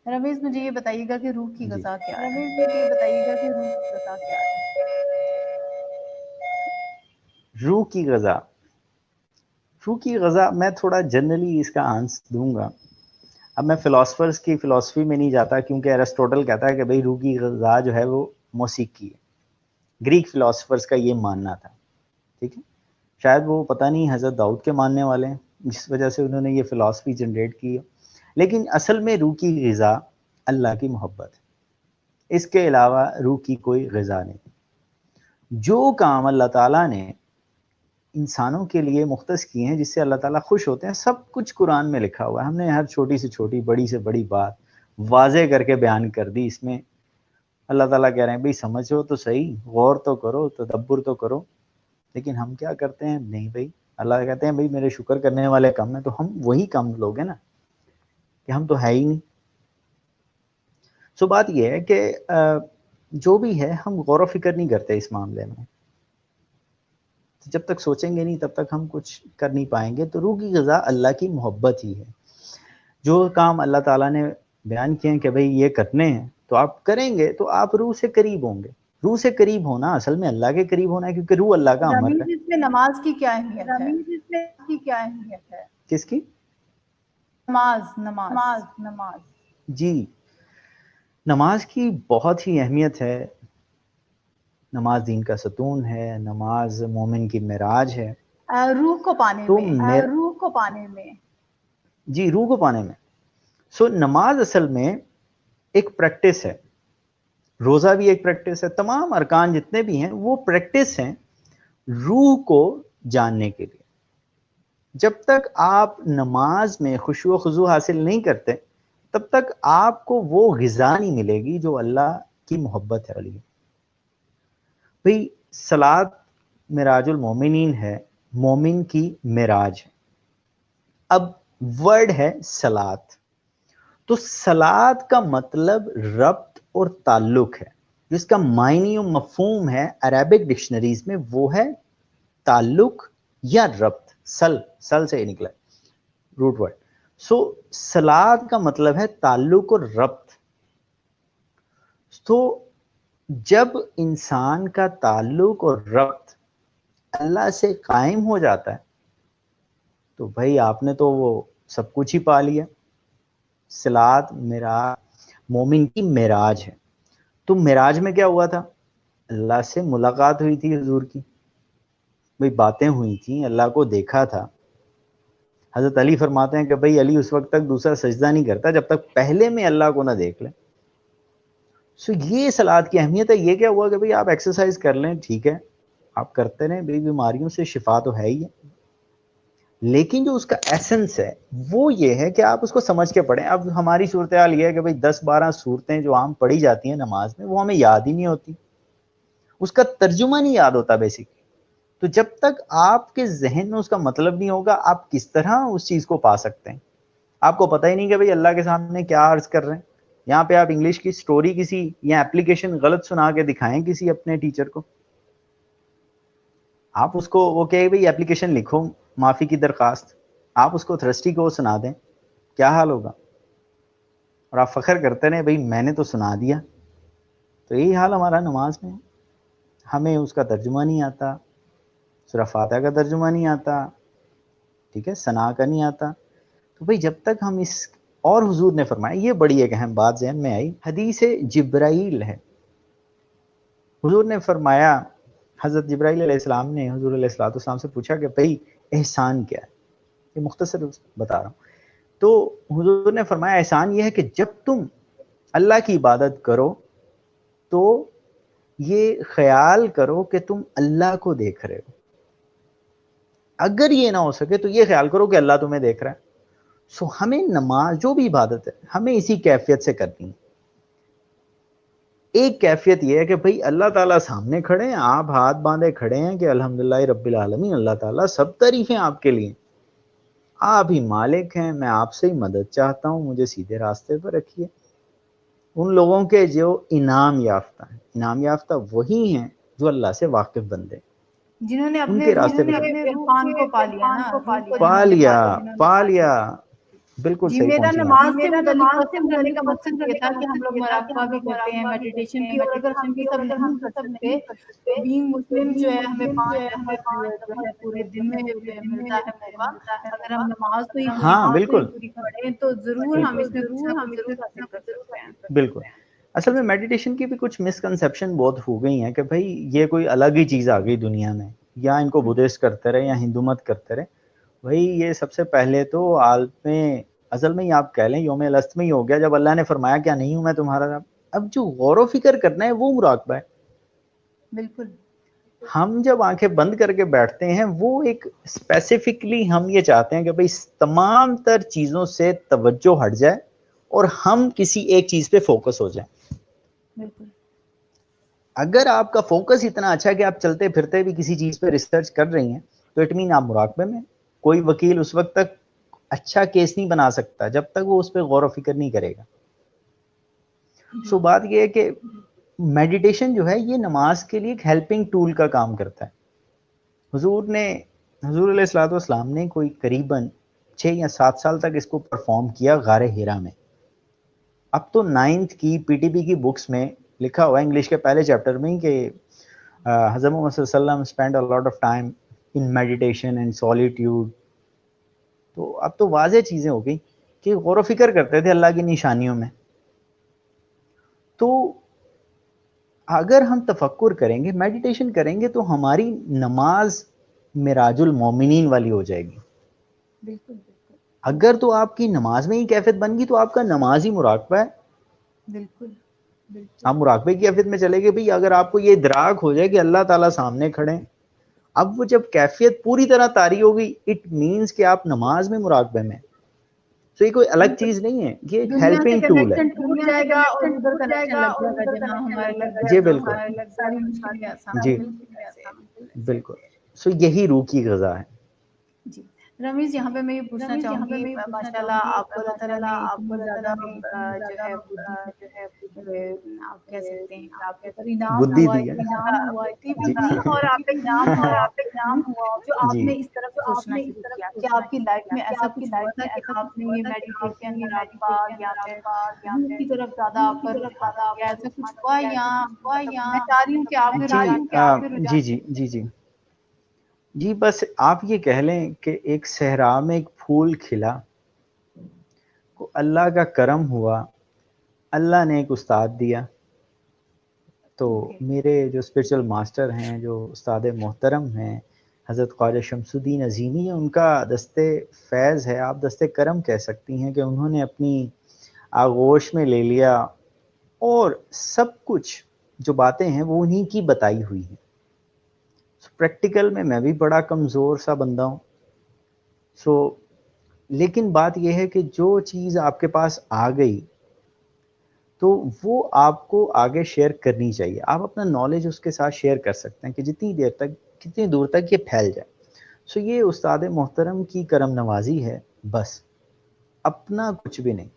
رمیز مجھے یہ بتائیے گا کہ روح کی جی غذا کیا ہے؟ رمیز مجھے یہ بتائیے گا کہ روح کی غذا کیا ہے؟ روح کی غذا، روح کی غذا میں تھوڑا جنرلی اس کا آنسر دوں گا. اب میں فلاسفرز کی فلاسفی میں نہیں جاتا، کیونکہ ایرسٹوٹل کہتا ہے کہ بھئی روح کی غذا جو ہے وہ موسیقی ہے. گریک فلاسفرز کا یہ ماننا تھا. ٹھیک ہے، شاید وہ پتہ نہیں حضرت داؤد کے ماننے والے ہیں جس وجہ سے انہوں نے یہ فلاسفی جنریٹ کی ہے. لیکن اصل میں روح کی غذا اللہ کی محبت ہے، اس کے علاوہ روح کی کوئی غذا نہیں. جو کام اللہ تعالیٰ نے انسانوں کے لیے مختص کیے ہیں جس سے اللہ تعالیٰ خوش ہوتے ہیں، سب کچھ قرآن میں لکھا ہوا ہے. ہم نے ہر چھوٹی سے چھوٹی، بڑی سے بڑی بات واضح کر کے بیان کر دی. اس میں اللہ تعالیٰ کہہ رہے ہیں بھئی سمجھو تو صحیح، غور تو کرو، تدبر تو کرو. لیکن ہم کیا کرتے ہیں؟ نہیں بھئی. اللہ کہتے ہیں بھئی میرے شکر کرنے والے کم ہیں، تو ہم وہی کم لوگ ہیں نا، کہ ہم تو ہے ہی نہیں. سو بات یہ ہے کہ جو بھی ہے ہم غور و فکر نہیں کرتے اس معاملے میں. جب تک سوچیں گے نہیں تب تک ہم کچھ کر نہیں پائیں گے. تو روح کی غذا اللہ کی محبت ہی ہے. جو کام اللہ تعالیٰ نے بیان کیے ہیں کہ بھئی یہ کرنے ہیں تو آپ کریں گے تو آپ روح سے قریب ہوں گے. روح سے قریب ہونا اصل میں اللہ کے قریب ہونا ہے، کیونکہ روح اللہ کا امر ہے. رمیز اس میں نماز کی کیا اہمیت ہے؟ رمیز اس میں کی کیا اہمیت ہے؟ کس کی؟ نماز. نماز. جی، نماز کی بہت ہی اہمیت ہے. نماز دین کا ستون ہے، نماز مومن کی معراج ہے. روح کو پانے تو میں. روح کو پانے میں، جی روح کو پانے میں. سو نماز اصل میں ایک پریکٹس ہے. روزہ بھی ایک پریکٹس ہے. تمام ارکان جتنے بھی ہیں وہ پریکٹس ہیں روح کو جاننے کے لیے. جب تک آپ نماز میں خشوع و خضوع حاصل نہیں کرتے تب تک آپ کو وہ غذا نہیں ملے گی جو اللہ کی محبت ہے والی. بھئی صلاۃ معراج المومنین ہے، مومن کی معراج ہے. اب ورڈ ہے صلاۃ، تو صلاۃ کا مطلب ربط اور تعلق ہے. جس کا معنی و مفہوم ہے عربک ڈکشنریز میں وہ ہے تعلق یا ربط. سل سے نکلا روٹ ورڈ. سو صلاۃ کا مطلب ہے تعلق اور ربط. تو جب انسان کا تعلق اور ربط اللہ سے قائم ہو جاتا ہے تو بھائی آپ نے تو وہ سب کچھ ہی پا لیا. صلاۃ معراج مومن کی معراج ہے. تو معراج میں کیا ہوا تھا؟ اللہ سے ملاقات ہوئی تھی حضور کی، بھئی باتیں ہوئی تھیں، اللہ کو دیکھا تھا. حضرت علی فرماتے ہیں کہ بھئی علی اس وقت تک دوسرا سجدہ نہیں کرتا جب تک پہلے میں اللہ کو نہ دیکھ لیں. سو یہ صلاۃ کی اہمیت ہے. یہ کیا ہوا کہ بھئی آپ ایکسرسائز کر لیں، ٹھیک ہے آپ کرتے رہیں، بھئی بیماریوں سے شفا تو ہے ہی ہے، لیکن جو اس کا ایسنس ہے وہ یہ ہے کہ آپ اس کو سمجھ کے پڑھیں. اب ہماری صورتحال یہ ہے کہ بھئی 10-12 صورتیں جو عام پڑھی جاتی ہیں نماز میں وہ ہمیں یاد ہی نہیں ہوتی، اس کا ترجمہ نہیں یاد ہوتا بیسک. تو جب تک آپ کے ذہن میں اس کا مطلب نہیں ہوگا آپ کس طرح اس چیز کو پا سکتے ہیں؟ آپ کو پتہ ہی نہیں کہ بھئی اللہ کے سامنے کیا عرض کر رہے ہیں. یہاں پہ آپ انگلش کی سٹوری کسی یا ایپلیکیشن غلط سنا کے دکھائیں کسی اپنے ٹیچر کو، آپ اس کو وہ کہے بھئی ایپلیکیشن لکھو معافی کی درخواست، آپ اس کو تھرسٹی کو سنا دیں، کیا حال ہوگا؟ اور آپ فخر کرتے رہے بھئی میں نے تو سنا دیا. تو یہی حال ہمارا نماز میں، ہمیں اس کا ترجمہ نہیں آتا، سورہ فاتحہ کا ترجمہ نہیں آتا، ٹھیک ہے، ثنا کا نہیں آتا. تو بھئی جب تک ہم اس، اور حضور نے فرمایا یہ بڑی ایک اہم بات ذہن میں آئی، حدیث جبرائیل ہے. حضور نے فرمایا، حضرت جبرائیل علیہ السلام نے حضور علیہ السلام سے پوچھا کہ بھئی احسان کیا ہے؟ یہ مختصر بتا رہا ہوں. تو حضور نے فرمایا احسان یہ ہے کہ جب تم اللہ کی عبادت کرو تو یہ خیال کرو کہ تم اللہ کو دیکھ رہے ہو. اگر یہ نہ ہو سکے تو یہ خیال کرو کہ اللہ تمہیں دیکھ رہا ہے. سو ہمیں نماز جو بھی عبادت ہے ہمیں اسی کیفیت سے کرنی ہے. ایک کیفیت یہ ہے کہ بھئی اللہ تعالیٰ سامنے کھڑے ہیں، آپ ہاتھ باندھے کھڑے ہیں کہ الحمدللہ رب العالمین، اللہ تعالیٰ سب تعریفیں آپ کے لیے، آپ ہی مالک ہیں، میں آپ سے ہی مدد چاہتا ہوں، مجھے سیدھے راستے پر رکھیے. ان لوگوں کے جو انعام یافتہ ہیں، انعام یافتہ وہی ہیں جو اللہ سے واقف بندے، جنہوں نے ان اپنے کے روح راستے کے پہ عرفان کو پا لیا نا، روح کو پا جنہوں نے لیا پا لیا. پا لیا. بالکل جی صحیح میرا پہنچی نماز آپ. سے متعلق قسم کرنے کا مقصد یہ تھا کہ ہم لوگ مراقبہ بھی کرتے ہیں میڈیٹیشن بھی، اور اگر ہم یہ سب نہیں کر سکتے تو بینگ مسلم جو ہے ہمیں 5 دفعہ جو ہے پورے دن میں ملتا ہے موقع. اگر ہم نماز تو یہ ہاں بالکل پڑھیں تو ضرور ہم اس میں کچھ نہ کچھ ضرور حاصل کر سکتے ہیں. بالکل. اصل میں میڈیٹیشن کی بھی کچھ مسکنسیپشن بہت ہو گئی ہیں کہ بھائی یہ کوئی الگ ہی چیز آ گئی دنیا میں، یا ان کو بدھسٹ کرتے رہے یا ہندو مت کرتے رہے. بھائی یہ سب سے پہلے تو عالم ازل میں ہی آپ کہہ لیں یوم الست میں ہی ہو گیا، جب اللہ نے فرمایا کیا نہیں ہوں میں تمہارا رب. اب جو غور و فکر کرنا ہے وہ مراقبہ ہے. بالکل. ہم جب آنکھیں بند کر کے بیٹھتے ہیں وہ ایک اسپیسیفکلی ہم یہ چاہتے ہیں کہ بھئی تمام تر چیزوں سے توجہ ہٹ جائے اور ہم کسی ایک چیز پہ فوکس ہو جائیں. بالکل. اگر آپ کا فوکس اتنا اچھا ہے کہ آپ چلتے پھرتے بھی کسی چیز پہ ریسرچ کر رہی ہیں تو اٹ مین آپ مراقبے میں. کوئی وکیل اس وقت تک اچھا کیس نہیں بنا سکتا جب تک وہ اس پہ غور و فکر نہیں کرے گا. سو بات یہ ہے کہ میڈیٹیشن جو ہے یہ نماز کے لیے ایک ہیلپنگ ٹول کا کام کرتا ہے. حضور علیہ الصلوۃ والسلام نے کوئی قریباً 6 یا 7 سال تک اس کو پرفارم کیا غار ہیرا میں. اب تو 9th کی پی ٹی پی کی بکس میں لکھا ہوا ہے انگلش کے پہلے چیپٹر میں کہ حضرت محمد صلی اللہ علیہ وسلم spent a lot of time in meditation and solitude. تو اب تو واضح چیزیں ہو گئی کہ غور و فکر کرتے تھے اللہ کی نشانیوں میں. تو اگر ہم تفکر کریں گے میڈیٹیشن کریں گے تو ہماری نماز معراج المومنین والی ہو جائے گی. بالکل. اگر تو آپ کی نماز میں ہی کیفیت بن گئی تو آپ کا نماز ہی مراقبہ ہے. بالکل. آپ مراقبے کی کیفیت میں چلے گے. بھئی اگر آپ کو یہ ادراک ہو جائے کہ اللہ تعالیٰ سامنے کھڑے ہیں، اب وہ جب کیفیت پوری طرح طاری ہوگی اٹ مینس کہ آپ نماز میں مراقبے میں. تو یہ کوئی الگ چیز نہیں ہے، یہ ایک دنیا سے ہیلپنگ ٹول ہے. کنیکشن ٹوٹ جائے گا اور ادھر کنیکشن لگ جائے گا جہاں ہمارے لگ جی جائے بالکل گا ساری مشکلیں آسان جی ہو جائیں. بالکل. سو یہی روح کی غذا ہے. جی رمیز یہاں پہ میں یہ پوچھنا چاہوں گی ماشاء اللہ آپ کو اللہ تعالیٰ نے اتنی زیادہ جو ہے آپ کہہ سکتے ہیں کہ آپ کے اوپر انعام بدھی ہوا دی ہے. بدھی بھی جی دی اور آپ پہ انعام ہوا جو آپ جی نے اس طرف سوچنا شروع کیا. کیا آپ کی لائف میں ایسا کچھ ہوا تھا کہ آپ نے یہ میڈیٹیشن مراقبہ یا پھر روح کی طرف زیادہ آپ کا رجحان ہو گیا، ایسا کچھ ہوا یا مطلب میں چاہ رہی ہوں کہ آپ کے رجحان جی بس آپ یہ کہہ لیں کہ ایک صحرا میں ایک پھول کھلا، کو اللہ کا کرم ہوا، اللہ نے ایک استاد دیا. تو میرے جو اسپرچل ماسٹر ہیں، جو استاد محترم ہیں حضرت خواجہ شمس الدین عظیمی، ان کا دستے فیض ہے، آپ دستے کرم کہہ سکتی ہیں کہ انہوں نے اپنی آغوش میں لے لیا اور سب کچھ جو باتیں ہیں وہ انہی کی بتائی ہوئی ہیں. پریکٹیکل میں بھی بڑا کمزور سا بندہ ہوں. لیکن بات یہ ہے کہ جو چیز آپ کے پاس آ گئی تو وہ آپ کو آگے شیئر کرنی چاہیے. آپ اپنا نالج اس کے ساتھ شیئر کر سکتے ہیں کہ کتنی دور تک یہ پھیل جائے. یہ استاد محترم کی کرم نوازی ہے بس، اپنا کچھ بھی نہیں.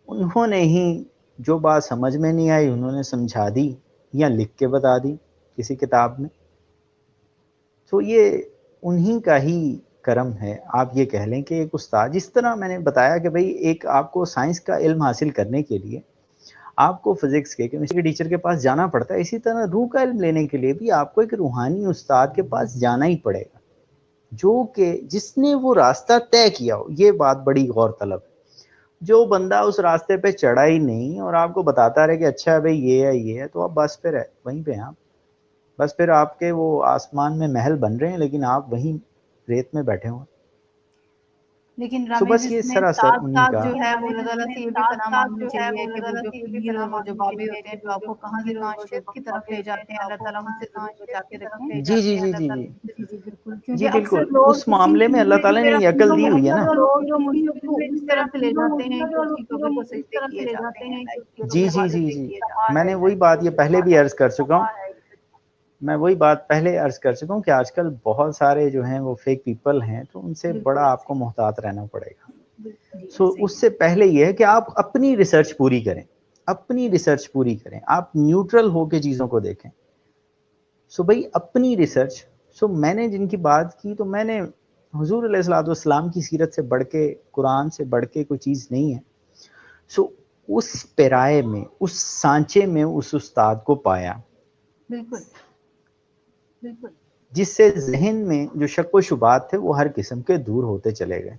انہوں نے ہی جو بات سمجھ میں نہیں آئی انہوں نے سمجھا دی یا لکھ کے بتا دی کسی کتاب میں. تو یہ انہی کا ہی کرم ہے. آپ یہ کہہ لیں کہ ایک استاد، جس طرح میں نے بتایا کہ بھئی ایک آپ کو سائنس کا علم حاصل کرنے کے لیے آپ کو فزکس کے کیمسٹری کے ٹیچر کے پاس جانا پڑتا ہے، اسی طرح روح کا علم لینے کے لیے بھی آپ کو ایک روحانی استاد کے پاس جانا ہی پڑے گا، جو کہ جس نے وہ راستہ طے کیا ہو. یہ بات بڑی غور طلب ہے. جو بندہ اس راستے پہ چڑھا ہی نہیں اور آپ کو بتاتا رہے کہ اچھا بھئی یہ ہے تو آپ بس پھر وہیں پہ ہیں. بس پھر آپ کے وہ آسمان میں محل بن رہے ہیں لیکن آپ وہیں ریت میں بیٹھے ہوئے. لیکن بس رمیز یہ اس میں سراسر ساتھ انہی ساتھ کا جو ہے وہ اللہ تعالیٰ سے یہ بھی پناہ مانگنی چاہیے کہ وہ جو پیر اور وہ جو بابے ہوتے ہیں جو آپ کو کہاں سے کہاں شرک کی طرف لے جاتے ہیں، اللہ تعالیٰ ان سے ضرور بچا کے رکھیں. جی بالکل، کیونکہ اکثر لوگ اس معاملے میں اللہ تعالیٰ نے یہ عقل دی ہوئی ہے نا. لوگ مریدوں کو اس طرف لے جاتے ہیں کہ اس کی قبر کو سجدے کیے جاتے ہیں، جی میں نے وہی بات یہ پہلے بھی عرض کر چکا ہوں. کہ آج کل بہت سارے جو ہیں وہ فیک پیپل ہیں، تو ان سے بڑا آپ کو محتاط رہنا پڑے گا. اس سے پہلے یہ ہے کہ آپ اپنی ریسرچ پوری کریں. آپ نیوٹرل ہو کے چیزوں کو دیکھیں. بھئی اپنی ریسرچ. میں نے جن کی بات کی تو میں نے حضور علیہ الصلوۃ والسلام کی سیرت سے بڑھ کے، قرآن سے بڑھ کے کوئی چیز نہیں ہے. سو اس پیرائے میں، اس سانچے میں اس استاد کو پایا، بالکل بالکل، جس سے ذہن میں جو شک و شبہات تھے وہ ہر قسم کے دور ہوتے چلے گئے.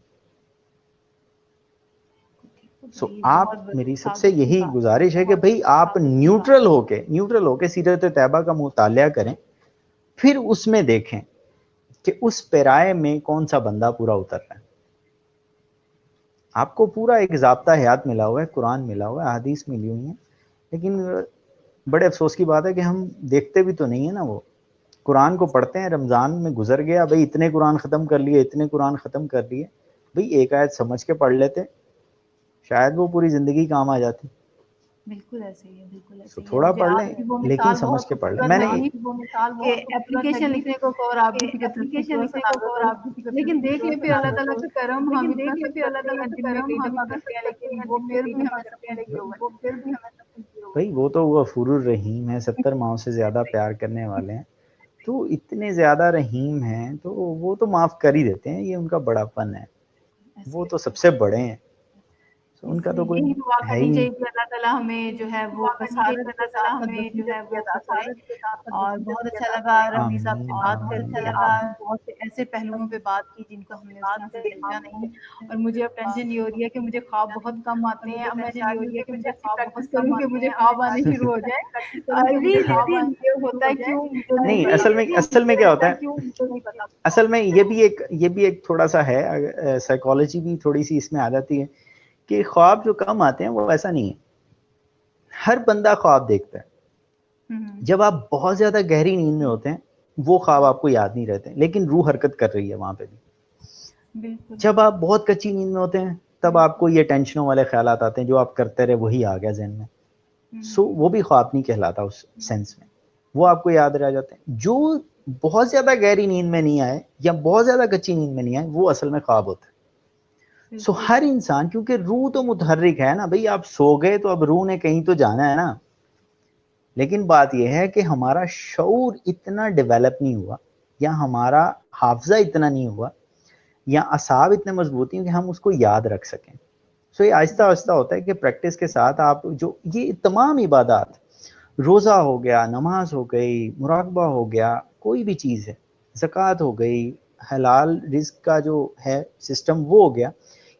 سو آپ، میری سب سے یہی گزارش ہے کہ بھئی آپ نیوٹرل ہو کے سیرت طیبہ کا مطالعہ کریں، پھر اس میں دیکھیں کہ اس پیرائے میں کون سا بندہ پورا اتر رہا ہے. آپ کو پورا ایک ضابطہ حیات ملا ہوا ہے، قرآن ملا ہوا ہے، احادیث ملی ہوئی ہیں، لیکن بڑے افسوس کی بات ہے کہ ہم دیکھتے بھی تو نہیں ہیں نا. وہ قرآن کو پڑھتے ہیں، رمضان میں گزر گیا، بھئی اتنے قرآن ختم کر لیے، اتنے قرآن ختم کر لیے. بھئی ایک آیت سمجھ کے پڑھ لیتے، شاید وہ پوری زندگی کام آ جاتی. بالکل ایسے ہی ہے، بالکل ایسے تو ہی ہے. تھوڑا مجھے پڑھ آپ لیں کی وہ لیکن مثال سمجھ بہت کے پڑھ لیں. خوبصورت میں نے لگی کہ اپلیکیشن لکھنے کو اور آپ بھی فکر تھوڑا سا لاگت ہے، لیکن دیکھیں پھر اللہ تعالیٰ کا کرم، ہم اتنا سب کرتے ہیں، دن میں کئی دفعہ کرتے ہیں، لیکن وہ پھر بھی ہمیں سب کچھ دیے ہوئے ہیں. بھئی وہ تو غفور الرحیم ہے، 70 ماؤں سے زیادہ پیار کرنے والے ہیں، تو اتنے زیادہ رحیم ہیں تو وہ تو معاف کر ہی دیتے ہیں. یہ ان کا بڑا پن ہے، ایسے وہ ہی تو سب سے بڑے ہیں. تو ان کا تو کوئی یہی دعا ہے کرنی ہی نہیں. چاہیے کہ اللہ تعالیٰ ہمیں جو ہے وہ بصارت کے ساتھ ساتھ بصیرت بھی عطا کرے. اور بہت اچھا لگا رفیع صاحب سے بات کر کے. آپ نے بہت سے ایسے پہلوؤں پہ بات کی جن کو ہم نے اس طرح سے دیکھا نہیں، اور مجھے اب ٹینشن نہیں ہو رہی ہے کہ مجھے خواب بہت کم آتے ہیں. اب میں چاہ رہی ہوں کہ کچھ ایسی پریکٹس کروں کہ مجھے خواب آنے شروع ہو جائے. لیکن یہ ہوتا ہے کیوں مجھے نہیں نہیں، پتا. اصل میں کیا ہوتا ہے، اصل میں یہ بھی ایک تھوڑا سا ہے، سائیکالوجی بھی تھوڑی سی اس میں آ جاتی ہے کہ خواب جو کم آتے ہیں وہ ایسا نہیں ہے. ہر بندہ خواب دیکھتا ہے. جب آپ بہت زیادہ گہری نیند میں ہوتے ہیں وہ خواب آپ کو یاد نہیں رہتے، لیکن روح حرکت کر رہی ہے وہاں پہ بھی. بالکل جب آپ بہت کچی نیند میں ہوتے ہیں تب آپ کو یہ ٹینشنوں والے خیالات آتے ہیں، جو آپ کرتے رہے وہی آ گیا ذہن میں. سو وہ بھی خواب نہیں کہلاتا اس سینس میں، وہ آپ کو یاد رہ جاتے ہیں. جو بہت زیادہ گہری نیند میں نہیں آئے یا بہت زیادہ کچی نیند میں نہیں آئے وہ اصل میں خواب ہوتا ہے. سو ہر انسان، کیونکہ روح تو متحرک ہے نا بھئی، آپ سو گئے تو اب روح نے کہیں تو جانا ہے نا. لیکن بات یہ ہے کہ ہمارا شعور اتنا ڈیولپ نہیں ہوا، یا ہمارا حافظہ اتنا نہیں ہوا، یا اعصاب اتنے مضبوط ہیں کہ ہم اس کو یاد رکھ سکیں. سو یہ آہستہ آہستہ ہوتا ہے کہ پریکٹس کے ساتھ آپ جو یہ تمام عبادات، روزہ ہو گیا، نماز ہو گئی، مراقبہ ہو گیا، کوئی بھی چیز ہے، زکوٰۃ ہو گئی، حلال رزق کا جو ہے سسٹم وہ ہو گیا،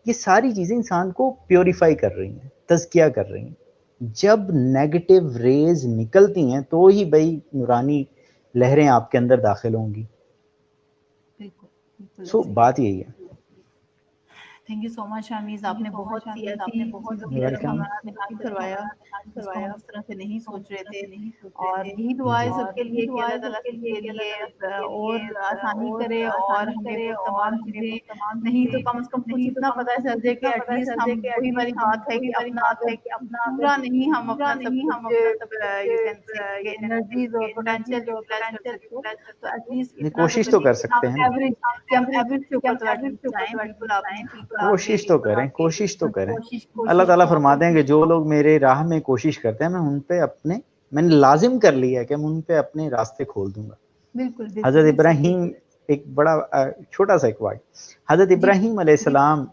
یہ ساری چیزیں انسان کو پیوریفائی کر رہی ہیں، تزکیہ کر رہی ہیں. جب نیگیٹو ریز نکلتی ہیں تو ہی بھئی نورانی لہریں آپ کے اندر داخل ہوں گی. سو بات یہی ہے. تھینک یو سو مچ شامیز، آپ نے بہت سی ایسی چیزوں کی طرف ہمیں منتقل کروایا جس کو ہم اس طرح سے نہیں سوچ رہے تھے. اور یہی دعائیں سب کے لیے کہ اللہ تعالیٰ سب کے لیے اور آسانی کرے، اور ہمیں وہ تمام چیزیں نہیں تو کم از کم کچھ اتنا پتہ چل جائے کہ ایٹ لیسٹ ہم، وہی والی بات ہے کہ اپنا اگر پورا نہیں ہم اپنا سب کچھ یو کین سے کہ انرجیز اور پوٹینشیل یوٹیلائز کر سکتے تو ایٹ لیسٹ اتنا تو کوشش کریں کہ سکتے ہم ہیں نا، ایوریج، کہ ہم ایوریج کے اوپر تو ایٹ لیسٹ جائیں. بالکل آپ نے ٹھیک کہا کہ کوشش تو کریں. اللہ کوشش تعالیٰ فرماتے ہیں کہ جو لوگ میرے راہ میں کوشش کرتے ہیں میں نے لازم کر لیا ہے کہ میں ان پہ اپنے راستے کھول دوں گا. بالکل حضرت ابراہیم، ایک بڑا چھوٹا سا ایک واقعہ، حضرت ابراہیم علیہ السلام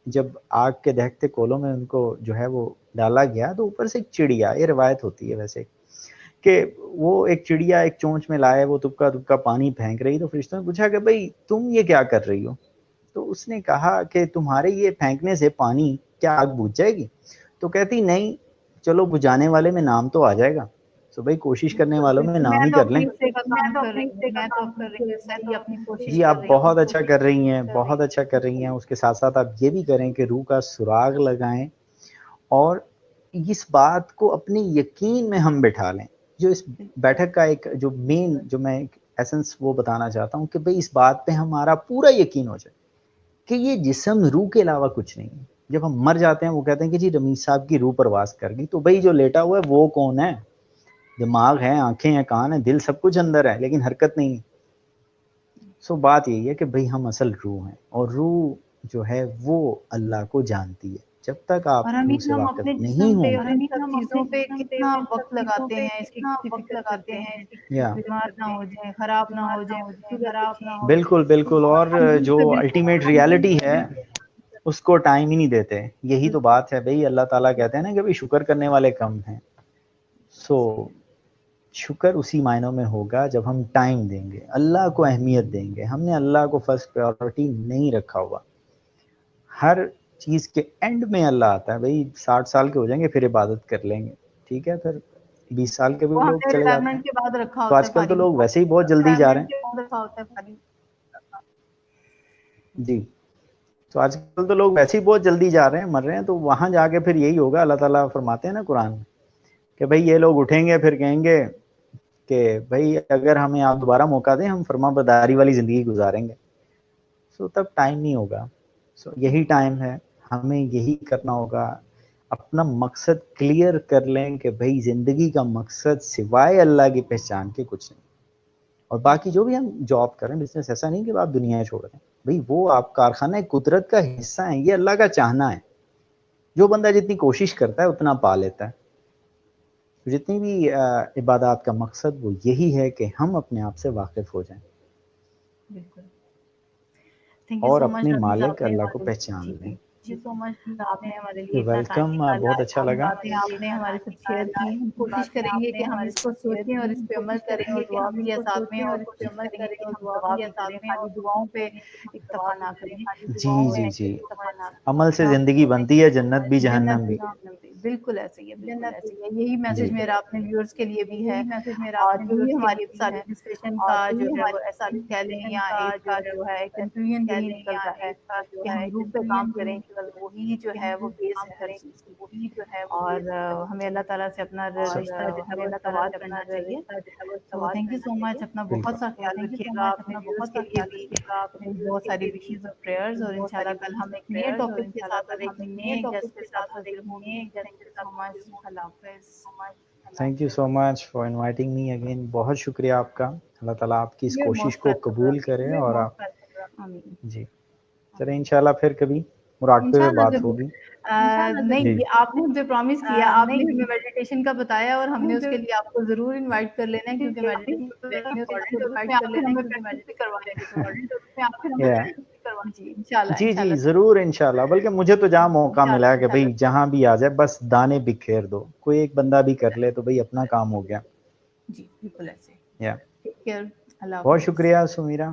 جب آگ کے دہتے کولوں میں ان کو جو ہے وہ ڈالا گیا تو اوپر سے ایک چڑیا، یہ روایت ہوتی ہے ویسے کہ وہ ایک چڑیا ایک چونچ میں لائے، وہ تبکا تبکا پانی پھینک رہی. تو فرشتوں نے پوچھا کہ بھئی تم یہ کیا کر رہی ہو؟ تو اس نے کہا کہ تمہارے یہ پھینکنے سے پانی کیا آگ بجھ جائے گی؟ تو کہتی نہیں، چلو بجھانے والے میں نام تو آ جائے گا. تو بھئی کوشش کرنے والوں میں نام ہی تو کر لیں. اپنی حصے کا کام کر رہی ہوں، میں تو اپنی صحیح اپنی کوشش جی کر آپ رہی ہوں. بہت اچھا کر رہی ہیں، بہت اچھا کر رہی ہیں. اس کے ساتھ ساتھ آپ یہ بھی کریں کہ روح کا سراغ لگائیں اور اس بات کو اپنے یقین میں ہم بٹھا لیں. جو اس بیٹھک کا ایک جو مین جو میں ایسنس وہ بتانا چاہتا ہوں کہ بھئی اس بات پہ ہمارا پورا یقین ہو جائے کہ یہ جسم روح کے علاوہ کچھ نہیں ہے. جب ہم مر جاتے ہیں وہ کہتے ہیں کہ جی رمیز صاحب کی روح پرواز کر گئی، تو بھئی جو لیٹا ہوا ہے وہ کون ہے؟ دماغ ہے، آنکھیں ہیں، کان ہیں، دل، سب کچھ اندر ہے لیکن حرکت نہیں ہے. سو بات یہی ہے کہ بھئی ہم اصل روح ہیں، اور روح جو ہے وہ اللہ کو جانتی ہے. جب تک آپ اور ہم روح سے ہم واقف اپنے نہیں جسم پہ ہوں اور گے. ان سب چیزوں پہ کتنا وقت لگاتے ہیں, اس کی کتنی فکر کرتے ہیں یا بیمار نہ ہو جائیں, خراب نہ ہو جائیں, خوبصورت دکھیں. بالکل بالکل, اور جو الٹیمیٹ ریالٹی ہے اس کو ٹائم ہی نہیں دیتے. یہی تو بات ہے بھائی, اللہ تعالیٰ کہتے ہیں نا کہ بھائی شکر کرنے والے کم ہیں. سو شکر اسی معنوں میں ہوگا جب ہم ٹائم دیں گے, اللہ کو اہمیت دیں گے. ہم نے اللہ کو فرسٹ پریورٹی نہیں رکھا ہوا. ہر چیز کے اینڈ میں اللہ آتا ہے. بھائی 60 سال کے ہو جائیں گے پھر عبادت کر لیں گے, ٹھیک ہے, پھر 20 سال کے بھی وہ ہم لوگ نے چلے جاتے ہیں. ریٹائرمنٹ کے بعد رکھا تو ہوتا آج ہے کل تو فارغ, لوگ ویسے ہی بہت جلدی جا رہے ریٹائرمنٹ ہیں. کے بعد رکھا ہوتا ہے فارغ. جی, تو آج کل تو لوگ ویسے ہی بہت جلدی جا رہے ہیں, مر رہے ہیں. تو وہاں جا کے پھر یہی ہوگا. اللہ تعالیٰ فرماتے ہیں نا قرآن میں کہ بھائی یہ لوگ اٹھیں گے پھر کہیں گے کہ بھائی اگر ہمیں آپ دوبارہ موقع دیں ہم فرما برداری والی زندگی گزاریں گے. سو تب ٹائم نہیں ہوگا. سو یہی ٹائم ہے, ہمیں یہی کرنا ہوگا. اپنا مقصد کلیئر کر لیں کہ بھائی زندگی کا مقصد سوائے اللہ کی پہچان کے کچھ نہیں. اور باقی جو بھی ہم جاب کریں, بزنس, ایسا نہیں کہ آپ دنیا چھوڑ دیں. بھائی وہ آپ کارخانہ قدرت کا حصہ ہیں, یہ اللہ کا چاہنا ہے. جو بندہ جتنی کوشش کرتا ہے اتنا پا لیتا ہے. جتنی بھی عبادات کا مقصد وہ یہی ہے کہ ہم اپنے آپ سے واقف ہو جائیں بالکل. تھینک یو اور سو مچ اپنے حفیظ, مالک آپ نے اللہ کو ہمارے پہچان جی لیں. جی تھینک یو سو مچ, آپ نے ہمارے لیے اتنا ٹائم ویلکم, نکالا. بہت اچھا اتنی لگا. باتیں آپ نے ہمارے ساتھ شیئر کی. ہم کوشش کریں گے کہ ہم اس کو سوچیں اور اس پہ عمل کریں اور دعا بھی ہے ساتھ میں, اور کوشش کریں گے کہ ہم دعا بھی کریں, خالی دعاؤں پہ اکتفا نہ کریں. جی جی جی, تو عمل سے زندگی بنتی ہے, جنت بھی جنت جہنم بھی. بالکل ایسے ہی ہے, بالکل ایسے ہی ہے. یہی میسج میرا اپنے ویورز کے لیے بھی ہے, اور یہی ہماری ساری ڈسکشن کا جو ہے وہ ایسا کہہ لیں یا ایک کا جو ہے کنکلوژن یہی نکلتا ہے کہ ہم روح پہ کام کریں, کیونکہ وہی جو ہے وہ بیس ہے ہر چیز کی. اور ہمیں اللہ تعالیٰ سے اپنا رشتہ جو ہے وہ استوار کرنا چاہیے. تو تھینک یو سو مچ, اپنا بالکل. بہت سا خیال رکھیے گا. اپنے ویورز کے لیے بھی بہت ساری وشیز اور پریئرز, اور انشاءاللہ کل ہم ایک نئے ٹاپک کے ساتھ اور ایک نئے گیسٹ کے ساتھ حاضر ہوں گے. تھینک یو سو مچ, اللہ حافظ. Thank you so much for inviting me again. بہت شکریہ آپ کا. اللہ تعالیٰ آپ کی اس کوشش کو قبول کرے. اور آپ آمین. جی چلیں, انشاءاللہ پھر کبھی مراقبے پہ انشاءاللہ بات ضرور. ہوگی. نہیں, جی یہ آپ نے ہم سے پرامس کیا, آپ نے ہمیں میڈیٹیشن کا بتایا, اور ہم نے اس کے لیے آپ کو ضرور انوائٹ کر لینا ہے, کیونکہ میڈیٹیشن ویری امپورٹنٹ, اور اس میں آپ پھر ہمیں پریکٹس بھی کروائیں گے. جی انشاءاللہ, جی جی انشاءاللہ ضرور انشاءاللہ. بلکہ مجھے تو جہاں موقع ملا ہے کہ بھئی جہاں بھی آ جائے بس دانے بکھیر دو, کوئی ایک بندہ بھی کر لے تو بھئی اپنا کام ہو گیا. جی بالکل ایسے. یا ٹیک کیئر, اللہ بہت حافظ. شکریہ سمیرہ.